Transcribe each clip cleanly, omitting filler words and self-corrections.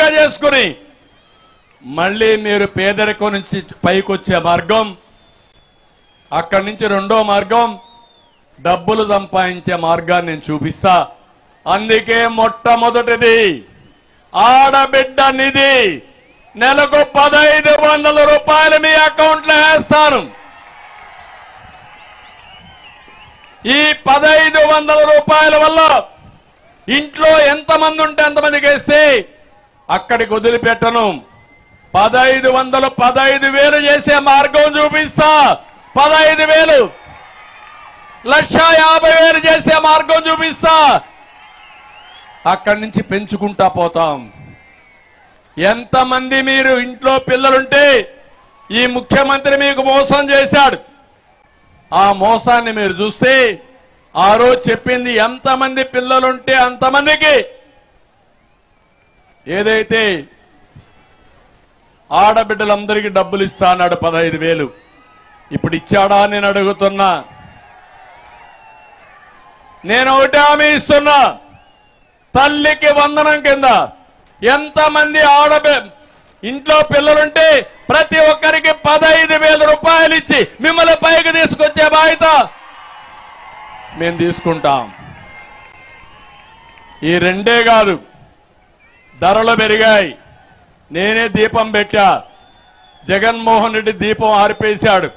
వేదికగా చేసుకుని మళ్ళీ మీరు పేదరికం నుంచి పైకొచ్చే మార్గం, అక్కడి నుంచి రెండో మార్గం డబ్బులు సంపాదించే మార్గాన్ని నేను చూపిస్తా. అందుకే మొట్టమొదటిది ఆడబిడ్డ నిధి, నెలకు 1500 రూపాయలు మీ అకౌంట్లో వేస్తాను. ఈ 1500 రూపాయల వల్ల ఇంట్లో ఎంతమంది ఉంటే అంతమందికి వేస్తే అక్కడికి వదిలిపెట్టను. 1500 15,000 చేసే మార్గం చూపిస్తా. 15,000 1,50,000 చేసే మార్గం చూపిస్తా. అక్కడి నుంచి పెంచుకుంటా పోతాం. ఎంతమంది మీరు ఇంట్లో పిల్లలుంటే ఈ ముఖ్యమంత్రి మీకు మోసం చేశాడు. ఆ మోసాన్ని మీరు చూస్తే ఆ రోజు చెప్పింది ఎంతమంది పిల్లలుంటే అంతమందికి ఏదైతే ఆడబిడ్డలందరికీ డబ్బులు ఇస్తా అన్నాడు 15,000. ఇప్పుడు ఇచ్చాడా నేను అడుగుతున్నా. నేను ఒకటి హామీ ఇస్తున్నా, తల్లికి వందనం కింద ఎంతమంది ఇంట్లో పిల్లలుంటే ప్రతి ఒక్కరికి 15,000 రూపాయలు ఇచ్చి మిమ్మల్ని పైకి తీసుకొచ్చే బాధ్యత మేము తీసుకుంటాం. ఈ రెండే కాదు, ధరలు పెరిగాయి. నేనే దీపం పెట్టా, జగన్మోహన్ రెడ్డి దీపం ఆర్పేశాడు.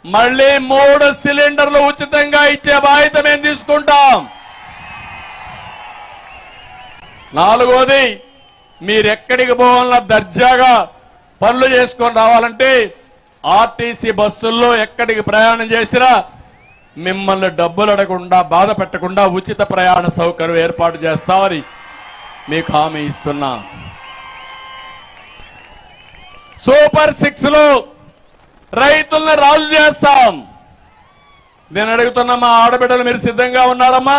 మళ్ళీ 3 సిలిండర్లు ఉచితంగా ఇచ్చే బాధ్యత మేము తీసుకుంటాం. 4వది, మీరెక్కడికి పోవాలన్నా దర్జాగా పనులు చేసుకొని రావాలంటే ఆర్టీసీ బస్సుల్లో ఎక్కడికి ప్రయాణం చేసినా మిమ్మల్ని డబ్బులు అడగకుండా బాధ పెట్టకుండా ఉచిత ప్రయాణ సౌకర్యం ఏర్పాటు చేస్తామని మీకు హామీ ఇస్తున్నా. సూపర్ 6 లో రైతుల్ని రాజు చేస్తాం. నేను అడుగుతున్నా, మా ఆడబిడ్డలు మీరు సిద్ధంగా ఉన్నారమ్మా?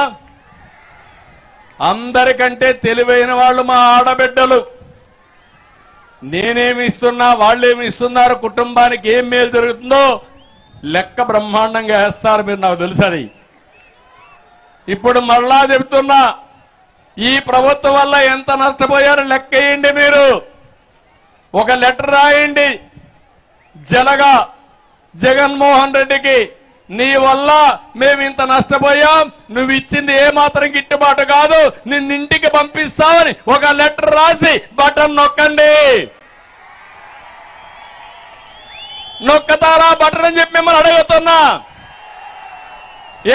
అందరికంటే తెలివైన వాళ్ళు మా ఆడబిడ్డలు. నేనేమి ఇస్తున్నా, వాళ్ళేమి ఇస్తున్నారు, కుటుంబానికి ఏం మేలు జరుగుతుందో లెక్క బ్రహ్మాండంగా వేస్తారు. మీరు నాకు తెలుసని ఇప్పుడు మళ్ళా చెబుతున్నా, ఈ ప్రభుత్వం వల్ల ఎంత నష్టపోయారో లెక్క వేయండి. మీరు ఒక లెటర్ రాయండి జలగా జగన్మోహన్ రెడ్డికి, నీ వల్ల మేము ఇంత నష్టపోయాం, నువ్వు ఇచ్చింది ఏ మాత్రం గిట్టుబాటు కాదు, నిన్నింటికి పంపిస్తామని ఒక లెటర్ రాసి బటన్ నొక్కండి. నొక్కతారా బటన్ అని చెప్పి మిమ్మల్ని అడుగుతున్నా.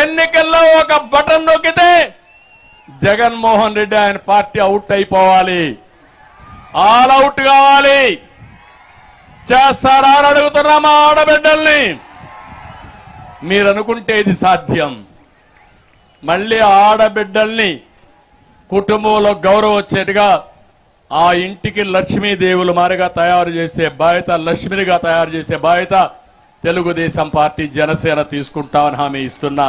ఎన్నికల్లో ఒక బటన్ నొక్కితే జగన్మోహన్ రెడ్డి ఆయన పార్టీ అవుట్ అయిపోవాలి, ఆల్ అవుట్ కావాలి. చేస్తారా అని అడుగుతున్నా మా ఆడబిడ్డల్ని. మీరు అనుకుంటే ఇది సాధ్యం. మళ్ళీ ఆడబిడ్డల్ని కుటుంబంలో గౌరవం వచ్చేట్టుగా ఆ ఇంటికి లక్ష్మీదేవులు మారిగా తయారు చేసే బాధ్యత, లక్ష్మినిగా తయారు చేసే బాధ్యత తెలుగుదేశం పార్టీ జనసేన తీసుకుంటామని హామీ ఇస్తున్నా.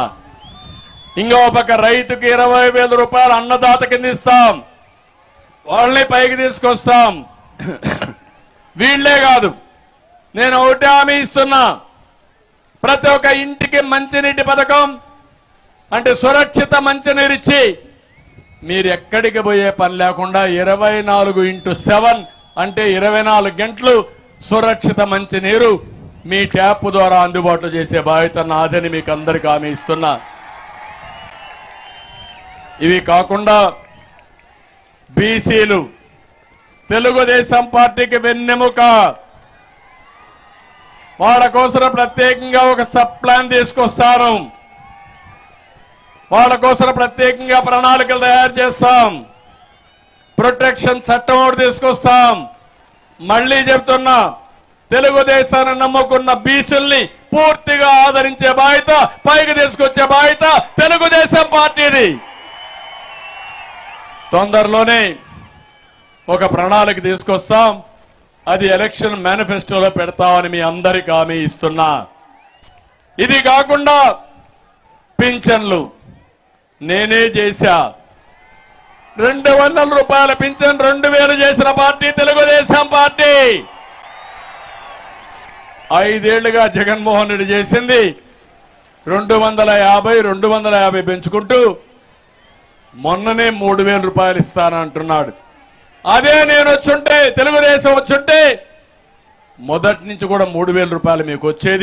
ఇంకో పక్క రైతుకి 20,000 రూపాయలు అన్నదాత కింద ఇస్తాం, వాళ్ళని పైకి తీసుకొస్తాం. వీళ్లే కాదు, నేను ఒకటి హామీ ఇస్తున్నా, ప్రతి ఒక్క ఇంటికి మంచినీటి పథకం అంటే సురక్షిత మంచినీరు ఇచ్చి మీరు ఎక్కడికి పోయే పని లేకుండా 24x7 అంటే 24 గంటలు సురక్షిత మంచినీరు మీ ట్యాప్ ద్వారా అందుబాటులో చేసే బాధ్యత నాదని మీకు అందరికీ హామీ ఇస్తున్నా. ఇవి కాకుండా బీసీలు తెలుగుదేశం పార్టీకి వెన్నెముక. వాళ్ళ కోసం ప్రత్యేకంగా ఒక సబ్ ప్లాన్ తీసుకొస్తాను. వాళ్ళ కోసం ప్రత్యేకంగా ప్రణాళికలు తయారు చేస్తాం. ప్రొటెక్షన్ చట్టం ఒకటి తీసుకొస్తాం. మళ్లీ చెప్తున్నా, తెలుగుదేశాన్ని నమ్ముకున్న బీసీల్ని పూర్తిగా ఆదరించే బాధ్యత, పైకి తీసుకొచ్చే బాధ్యత తెలుగుదేశం పార్టీది. తొందరలోనే ఒక ప్రణాళిక తీసుకొస్తాం, అది ఎలక్షన్ మేనిఫెస్టోలో పెడతామని మీ అందరికీ హామీ ఇస్తున్నా. ఇది కాకుండా పింఛన్లు నేనే చేశా. 200 రూపాయల పింఛన్ 2,000 చేసిన పార్టీ తెలుగుదేశం పార్టీ. 5 ఏళ్లుగా జగన్మోహన్ రెడ్డి చేసింది 250 పెంచుకుంటూ మొన్ననే 3,000 రూపాయలు ఇస్తానంటున్నాడు. అదే నేను వచ్చుంటే తెలుగుదేశం వచ్చుంటే మొదటి నుంచి కూడా 3,000 రూపాయలు మీకు వచ్చేది.